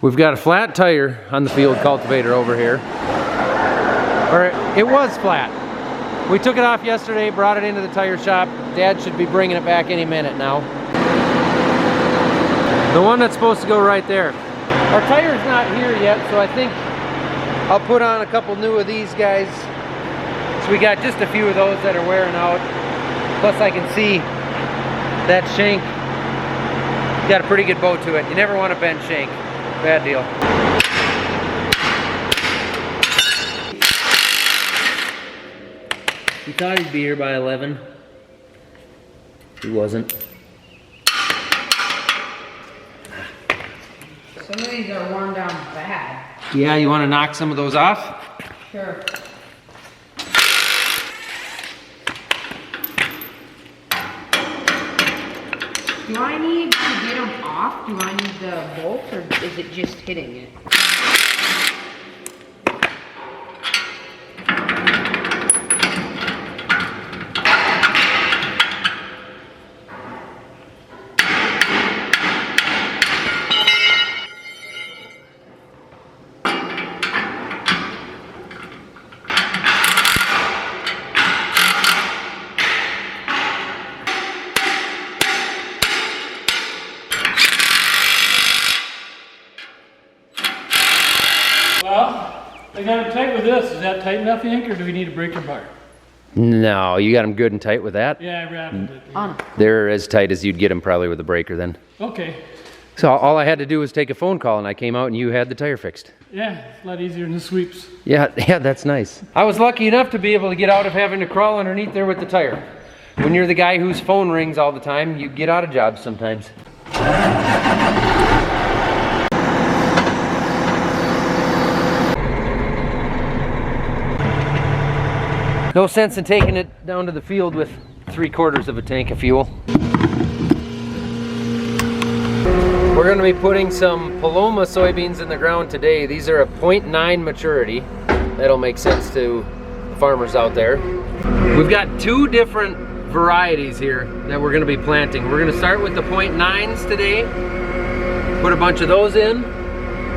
We've got a flat tire on the field cultivator over here. Or it was flat. We took it off yesterday, brought it into the tire shop. Dad should be bringing it back any minute now. The one that's supposed to go right there. Our tire's not here yet, so I think I'll put on a couple new of these guys. So we got just a few of those that are wearing out. Plus I can see that shank got a pretty good bow to it. You never want to bend shank. Bad deal. He thought he'd be here by 11. He wasn't. Some of these are worn down bad. Yeah, you want to knock some of those off? Sure. Do I need to get them off? Do I need the bolts, or is it just hitting it? Well, I got them tight with this. Is that tight enough, Yank, or do we need a breaker bar? No, you got them good and tight with that? Yeah, I wrapped it. On. They're as tight as you'd get them probably with a breaker then. Okay. So all I had to do was take a phone call and I came out and you had the tire fixed. Yeah, it's a lot easier than the sweeps. Yeah, that's nice. I was lucky enough to be able to get out of having to crawl underneath there with the tire. When you're the guy whose phone rings all the time, you get out of jobs sometimes. No sense in taking it down to the field with 3/4 of a tank of fuel. We're going to be putting some Paloma soybeans in the ground today. These are a 0.9 maturity. That'll make sense to the farmers out there. We've got two different varieties here that we're going to be planting. We're going to start with the 0.9s today. Put a bunch of those in.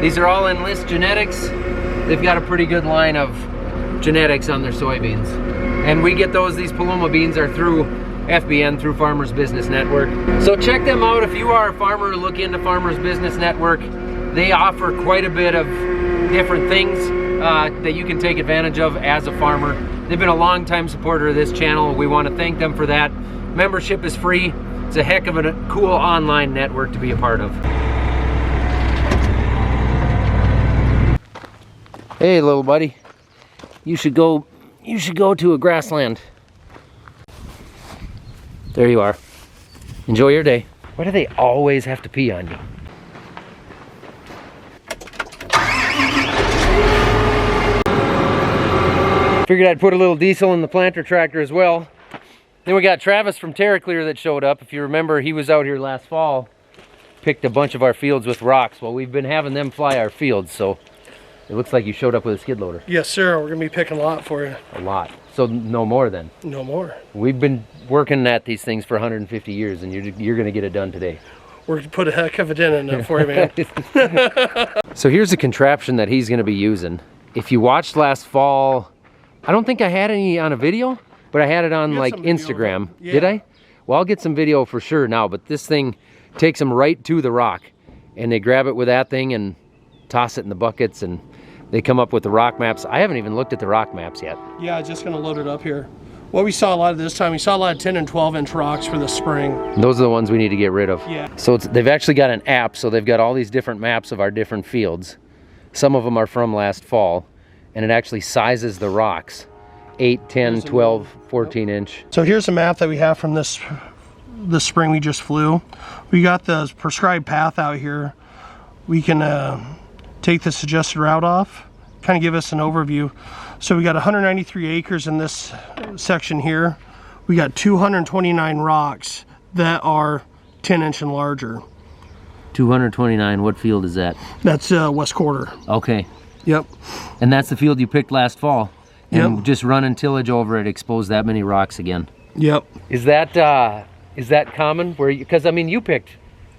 These are all Enlist genetics. They've got a pretty good line of genetics on their soybeans. And we get these Paloma beans are through FBN, through Farmers Business Network. So check them out if you are a farmer, look into Farmers Business Network. They offer quite a bit of different things that you can take advantage of as a farmer. They've been a long-time supporter of this channel. We want to thank them for that. Membership is free. It's a heck of a cool online network to be a part of. Hey, little buddy. You should go to a grassland. There you are. Enjoy your day. Why do they always have to pee on you? Figured I'd put a little diesel in the planter tractor as well. Then we got Travis from TerraClear that showed up. If you remember, he was out here last fall, picked a bunch of our fields with rocks. Well, we've been having them fly our fields, so it looks like you showed up with a skid loader. Yes, sir. We're going to be picking a lot for you. A lot. So no more then? No more. We've been working at these things for 150 years, and you're going to get it done today. We're going to put a heck of a dent in it for you, man. So here's a contraption that he's going to be using. If you watched last fall, I don't think I had any on a video, but I had it on like Instagram. Yeah. Did I? Well, I'll get some video for sure now, but this thing takes them right to the rock, and they grab it with that thing and toss it in the buckets, and they come up with the rock maps. I haven't even looked at the rock maps yet. Yeah, just going to load it up here. What we saw a lot of this time, we saw a lot of 10 and 12 inch rocks for the spring. Those are the ones we need to get rid of. Yeah. So they've actually got an app, so they've got all these different maps of our different fields. Some of them are from last fall, and it actually sizes the rocks. 8, 10, 12, 14 inch. So here's a map that we have from this spring we just flew. We got the prescribed path out here. We can take the suggested route off, kind of give us an overview. So we got 193 acres in this section here. We got 229 rocks that are 10 inch and larger. 229, what field is that? That's West Quarter. Okay. Yep. And that's the field you picked last fall? And Yep. just running tillage over it exposed that many rocks again? Yep. Is that Is that common? Because I mean, you picked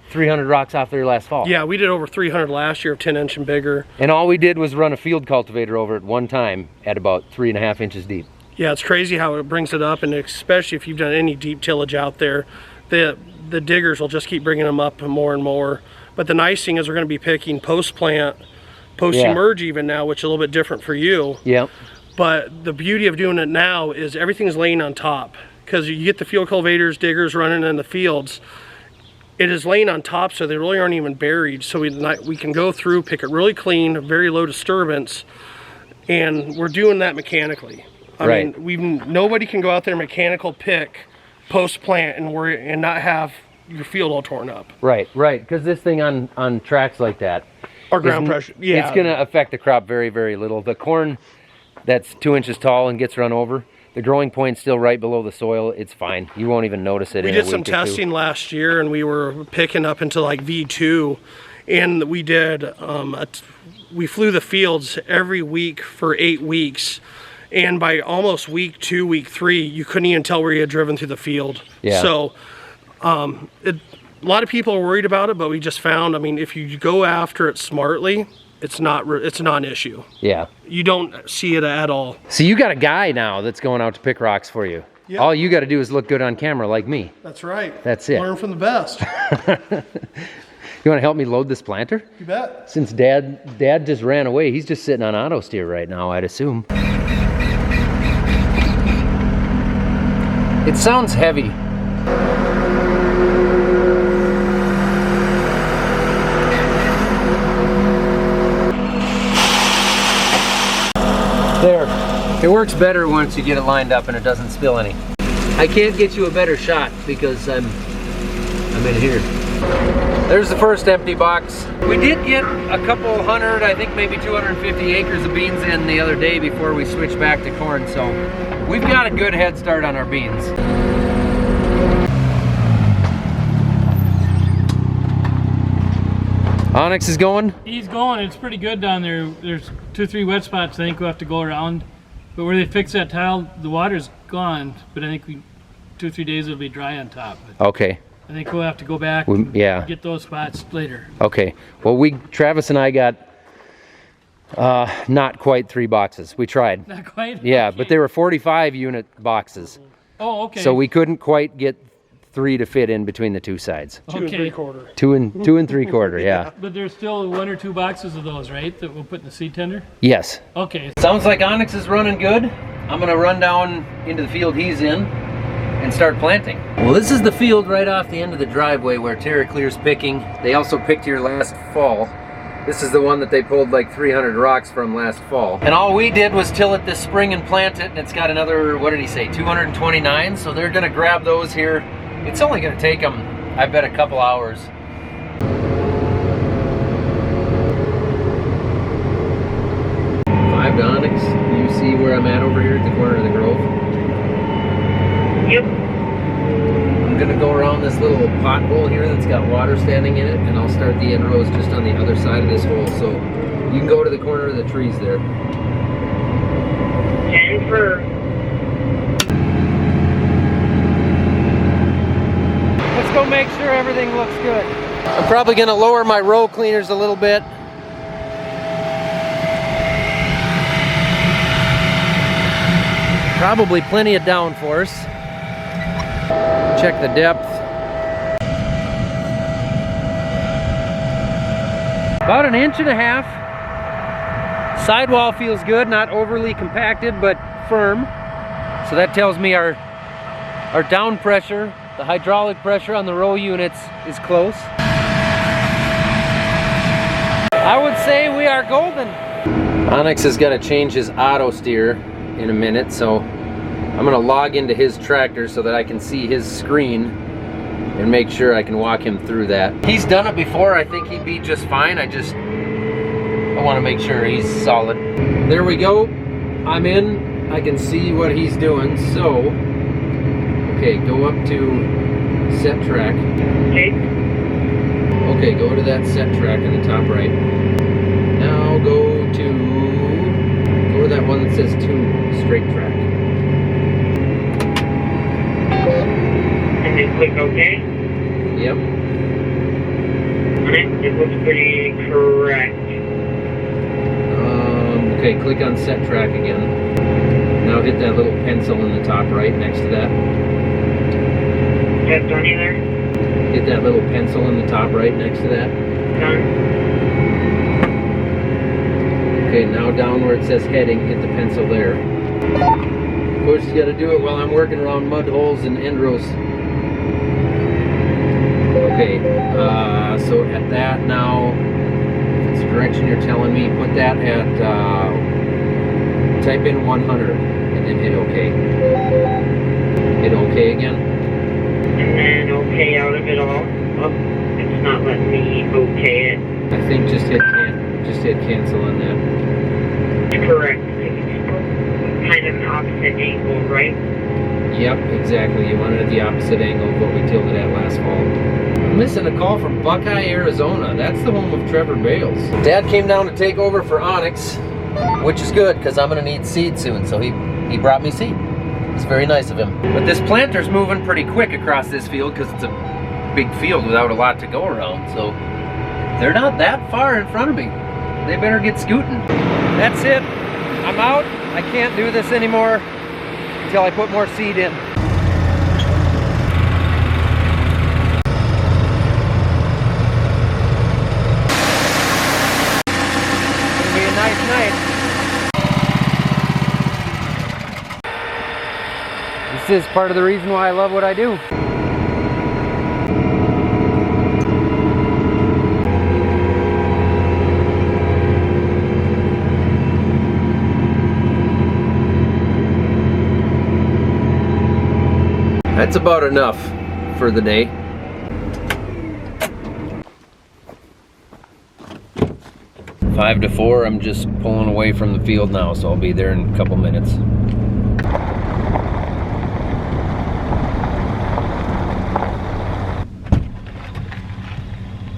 300 rocks off there last fall. Yeah, we did over 300 last year of 10-inch and bigger. And all we did was run a field cultivator over it one time at about 3.5 inches deep. Yeah, it's crazy how it brings it up, and especially if you've done any deep tillage out there, the diggers will just keep bringing them up more and more. But the nice thing is we're going to be picking post-plant, post-emerge even now, which is a little bit different for you. Yep. But the beauty of doing it now is everything's laying on top, because you get the field cultivators, diggers running in the fields. It is laying on top, so they really aren't even buried. So we can go through, pick it really clean, very low disturbance, and we're doing that mechanically. I mean, nobody can go out there mechanical pick post plant and not have your field all torn up. Right, because this thing on tracks like that, or ground pressure, yeah, it's going to affect the crop very, very little. The corn that's 2 inches tall and gets run over, the growing point's still right below the soil. It's fine. You won't even notice it. We did some testing last year, and we were picking up into like V2, and we did we flew the fields every week for 8 weeks. And by almost week 2, week 3, you couldn't even tell where you had driven through the field. Yeah. So a lot of people are worried about it, but we just found, I mean, if you go after it smartly, it's not an issue. Yeah. You don't see it at all. So you got a guy now that's going out to pick rocks for you. Yep. All you got to do is look good on camera like me. That's right. That's it. Learn from the best. You want to help me load this planter? You bet. Since Dad just ran away, he's just sitting on auto steer right now, I'd assume. It sounds heavy. There. It works better once you get it lined up and it doesn't spill any. I can't get you a better shot because I'm in here. There's the first empty box. We did get a couple hundred, I think maybe 250 acres of beans in the other day before we switched back to corn, so we've got a good head start on our beans. Onyx is going? He's going. It's pretty good down there. There's 2 or 3 wet spots I think we'll have to go around. But where they fix that tile, the water's gone, but I think 2 or 3 days it'll be dry on top. But okay. I think we'll have to go back and get those spots later. Okay. Well, Travis and I got not quite 3 boxes. We tried. Not quite? Yeah, okay. But they were 45 unit boxes. Oh, okay. So we couldn't quite get 3 to fit in between the 2 sides. 2 and 3/4. 2 and 3/4, yeah. But there's still 1 or 2 boxes of those, right, that we'll put in the seed tender? Yes. Okay. Sounds like Onyx is running good. I'm gonna run down into the field he's in and start planting. Well, this is the field right off the end of the driveway where TerraClear's picking. They also picked here last fall. This is the one that they pulled like 300 rocks from last fall. And all we did was till it this spring and plant it, and it's got another, what did he say, 229? So they're gonna grab those here. It's only gonna take them, I bet, a couple hours. Five to Onyx. You see where I'm at over here at the corner of the grove? Yep. I'm gonna go around this little pothole here that's got water standing in it, and I'll start the end rows just on the other side of this hole. So you can go to the corner of the trees there. And for Let's go make sure everything looks good. I'm probably gonna lower my row cleaners a little bit. Probably plenty of downforce. Check the depth. About 1.5 inches. Sidewall feels good, not overly compacted, but firm. So that tells me our down pressure, the hydraulic pressure on the row units is close. I would say we are golden. Onyx is gonna change his auto steer in a minute, so I'm gonna log into his tractor so that I can see his screen and make sure I can walk him through that. He's done it before. I think he'd be just fine. I wanna make sure he's solid. There we go. I'm in. I can see what he's doing, so okay, go up to set track. Okay, go to that set track in the top right. Now go to that one that says 2 straight track. Click OK. Yep. It looks pretty correct. Okay, click on set track again. Now hit that little pencil in the top right next to that. That's done either? Hit that little pencil in the top right next to that. Done. Okay, now down where it says heading, hit the pencil there. Of course, you got to do it while I'm working around mud holes and end rows. Okay, so at that now, it's the direction you're telling me, put that at, type in 100 and then hit OK. Hit OK again. And then OK out of it all. Oh, it's not letting me OK it. I think just hit cancel on that. Correct. It's kind of an opposite angle, right? Yep, exactly. You want it at the opposite angle of what we tilled it at last fall. I'm missing a call from Buckeye, Arizona. That's the home of Trevor Bales. Dad came down to take over for Onyx, which is good because I'm going to need seed soon, so he brought me seed. It's very nice of him. But this planter's moving pretty quick across this field because it's a big field without a lot to go around, so they're not that far in front of me. They better get scooting. That's it. I'm out. I can't do this anymore until I put more seed in. It's gonna be a nice night. This is part of the reason why I love what I do. That's about enough for the day. Five to 4, I'm just pulling away from the field now, so I'll be there in a couple minutes.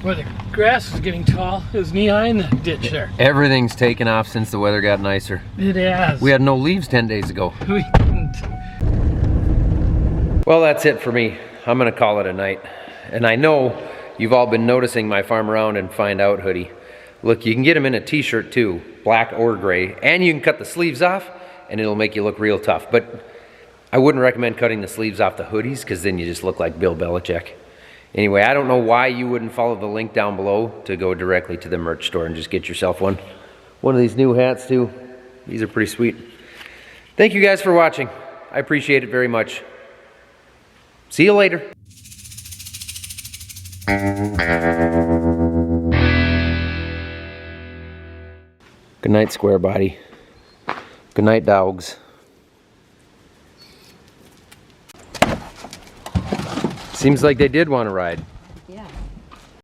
Boy, the grass is getting tall. It was knee high in the ditch there. Everything's taken off since the weather got nicer. It has. We had no leaves 10 days ago. We didn't. Well, that's it for me. I'm gonna call it a night. And I know you've all been noticing my Farm Around and Find Out hoodie. Look, you can get them in a t-shirt too, black or gray, and you can cut the sleeves off and it'll make you look real tough. But I wouldn't recommend cutting the sleeves off the hoodies because then you just look like Bill Belichick. Anyway, I don't know why you wouldn't follow the link down below to go directly to the merch store and just get yourself one. One of these new hats too. These are pretty sweet. Thank you guys for watching. I appreciate it very much. See you later. Good night, Square Body. Good night, dogs. Seems like they did want to ride.